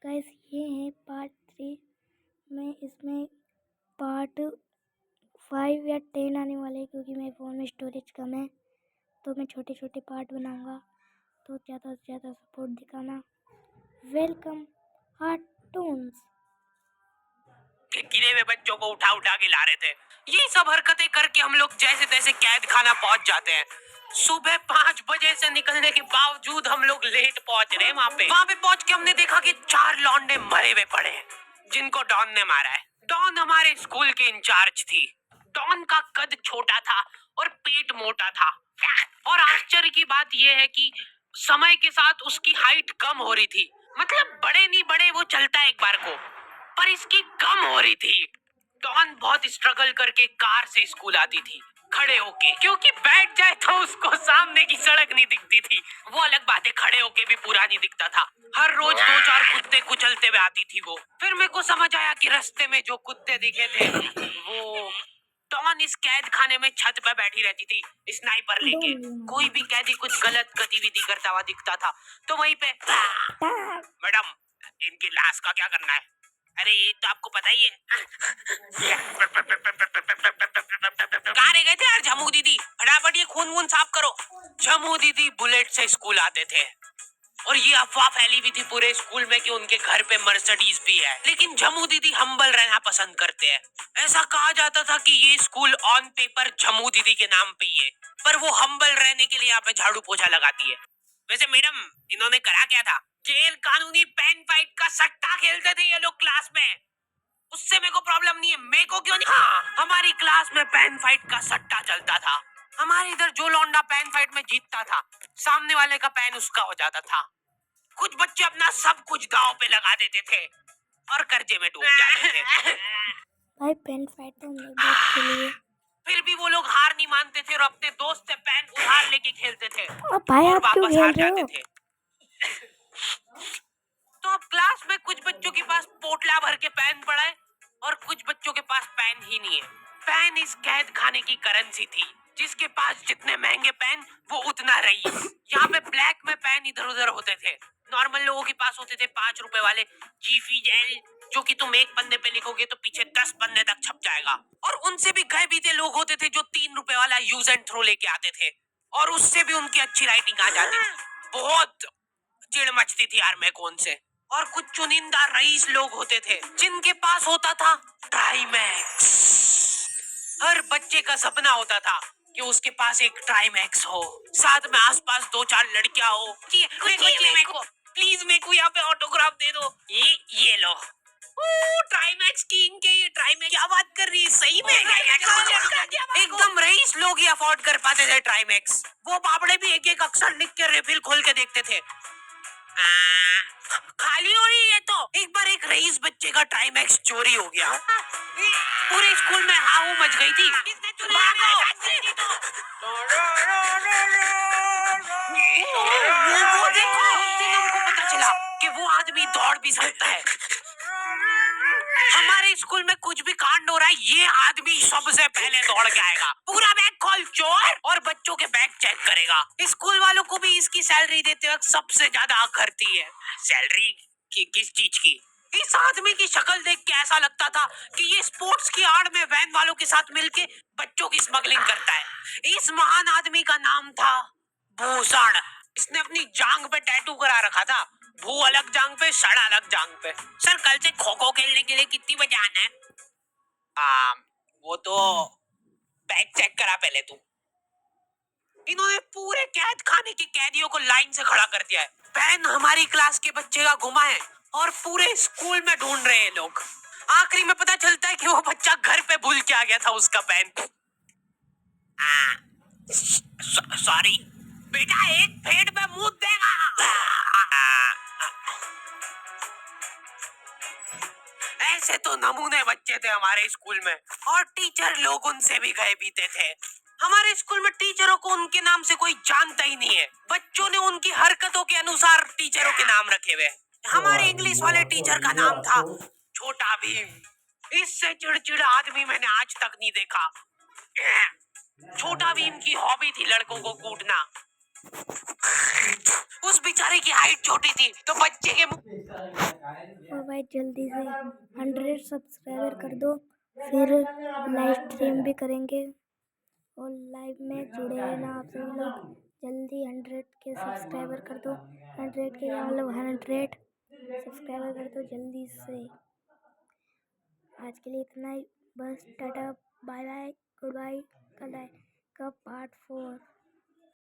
Guys ये है part 3 में। इसमें पार्ट 5 या 10 आने वाले हैं क्योंकि मेरे फ़ोन में स्टोरेज कम है, तो मैं छोटे छोटे पार्ट बनाऊंगा। तो ज़्यादा से ज़्यादा सपोर्ट दिखाना। वेलकम हार्टून्स। गिरे हुए बच्चों को उठा उठा के ला रहे थे। ये सब हरकतें करके हम लोग जैसे तैसे कैद खाना पहुंच जाते हैं। सुबह 5 बजे से निकलने के बावजूद हम लोग लेट पहुंच रहे हैं। वहाँ पे पहुंच के हमने देखा कि 4 लौंडे मरे हुए पड़े हैं, जिनको डॉन ने मारा है। डॉन हमारे स्कूल की इंचार्ज थी। डॉन का कद छोटा था और पेट मोटा था। और आश्चर्य की बात यह है कि समय के साथ उसकी हाइट कम हो रही थी। मतलब बड़े नहीं बड़े, वो चलता एक बार को, पर इसकी कम हो रही थी। डॉन बहुत स्ट्रगल करके कार से स्कूल आती थी खड़े होके, क्योंकि बैठ जाए तो उसको सामने की सड़क नहीं दिखती थी। वो अलग बात है, खड़े होके भी पूरा नहीं दिखता था। हर रोज 2-4 कुत्ते कुचलते हुए आती थी वो। फिर मेरे को समझ आया कि रास्ते में जो कुत्ते दिखे थे वो डॉन इस कैद खाने में छत पे बैठी रहती थी स्नाइपर लेके। कोई भी कैदी कुछ गलत गतिविधि करता हुआ दिखता था तो वहीं पे मैडम इनकी लाश का क्या करना है? अरे ये तो आपको पता ही है। कहाँ रह गए थे यार झमू दीदी? फटाफट ये खून वून साफ करो। झमू दीदी बुलेट से स्कूल आते थे और ये अफवाह फैली हुई थी पूरे स्कूल में कि उनके घर पे मर्सिडीज भी है। लेकिन झमू दीदी हम्बल रहना पसंद करते हैं। ऐसा कहा जाता था कि ये स्कूल ऑन पेपर झमू दीदी के नाम पे ही है, पर वो हम्बल रहने के लिए यहाँ पे झाड़ू पोछा लगाती है। वैसे मैडम इन्होंने करा क्या था? गैर कानूनी पेन फाइट का सट्टा खेलते थे ये लोग क्लास में। उससे मेरे को प्रॉब्लम नहीं है, मेरे को क्यों नहीं? हाँ, हमारी क्लास में पेन फाइट का सट्टा चलता था। हमारे इधर जो लौंडा पेन फाइट में जीतता था, सामने वाले का पेन उसका हो जाता था। कुछ बच्चे अपना सब कुछ दांव पे लगा देते थे और कर्जे में डूब जाते थे। भाई पेन फाइट तो हम लोग बहुत खेली है। फिर भी वो लोग हार नहीं मानते थे और अपने दोस्त से पेन उधार लेके खेलते थे भाई और आप क्यों वापस खेल हार रहे जाते हो? थे। तो अब क्लास में कुछ बच्चों के पास पोटला भर के पेन पड़ा है और कुछ बच्चों के पास पेन ही नहीं है। पेन इस कैद खाने की करेंसी थी। जिसके पास जितने महंगे पेन वो उतना रईस। यहाँ पे ब्लैक में पेन इधर उधर होते थे। नॉर्मल लोगों के पास होते थे 5 रुपए वाले जीफी जेल, जो कि तुम एक पन्ने पे लिखोगे तो पीछे 10 पन्ने तक छप जाएगा। और उनसे भी गए बीते लोग होते थे जो 3 रुपए वाला यूज एंड थ्रो लेके आते थे और उससे भी उनकी अच्छी राइटिंग आ जाती थी। बहुत चिढ़ मचती थी यार मेरे को उनसे। और कुछ चुनिंदा रईस लोग होते थे जिनके पास होता था ट्राइमैक्स। हर बच्चे का सपना होता था कि उसके पास एक ट्राइमैक्स हो, साथ में आसपास 2-4 लड़कियां हो कि मेरे को प्लीज मेरे को यहाँ पे ऑटोग्राफ दे दो। ये लो ट्राइमैक्स किंग के। ये ट्राइमैक्स क्या बात कर रही है? सही में एकदम रईस लोग ही अफोर्ड कर पाते थे ट्राइमैक्स। वो बाबड़े भी एक एक अक्षर लिख के रिफिल खोल के देखते थे। खाली हो रही है तो एक बार एक रईस बच्चे का टाइमैक्स चोरी हो गया। पूरे स्कूल में हाहू मच गई थी। भागो! वो देखो, उस दिन हमको पता चला कि वो आदमी दौड़ भी सकता है। हमारे स्कूल में कुछ भी कांड हो रहा है, ये आदमी सबसे पहले दौड़ के आएगा। पूरा बैग खोल चोर, और बच्चों के बैग चेक करेगा। स्कूल वालों को भी इसकी सैलरी देते वक्त सबसे ज्यादा करती है। सैलरी किस चीज की? इस आदमी की शक्ल देख के ऐसा लगता था कि ये स्पोर्ट्स की आड़ में वैन वालों के साथ मिलके बच्चों की स्मगलिंग करता है। इस महान आदमी का नाम था भूषण। इसने अपनी जांग पे टैटू करा रखा था। भू अलग जांग पे, सड़ अलग जांग पे। सर कल से खो खो खेलने के लिए कितनी बजे आना है? वो तो बैग चेक करा पहले तू। इन्होंने पूरे कैद खाने के कैदियों को लाइन से खड़ा कर दिया है। पेन हमारी क्लास के बच्चे का गुमा है और पूरे स्कूल में ढूंढ रहे हैं लोग। आखिरी में पता चलता है कि वो बच्चा घर पे भूल के आ गया था उसका पेन। सॉरी बेटा, एक फेड में मुंह देगा। ऐसे तो नमूने बच्चे थे हमारे स्कूल में और टीचर लोग उनसे भी गए बीते थे। हमारे स्कूल में टीचरों को उनके नाम से कोई जानता ही नहीं है। बच्चों ने उनकी हरकतों के अनुसार टीचरों के नाम रखे हुए। हमारे इंग्लिश वाले टीचर का नाम था छोटा भीम। इससे चिड़चिड़ा आदमी मैंने आज तक नहीं देखा। छोटा भीम की हॉबी थी लड़कों को कूटना। उस बेचारे की हाइट छोटी थी तो बच्चे के और भाई जल्दी से 100 सब्सक्राइबर कर दो, फिर लाइव स्ट्रीम भी करेंगे और लाइव में जुड़े रहना आप सभी लोग। जल्दी 100 के सब्सक्राइबर कर दो, 100 के या मतलब 100 सब्सक्राइबर कर दो जल्दी से। आज के लिए इतना ही, बस tata bye bye good bye. कल आएगा पार्ट 4।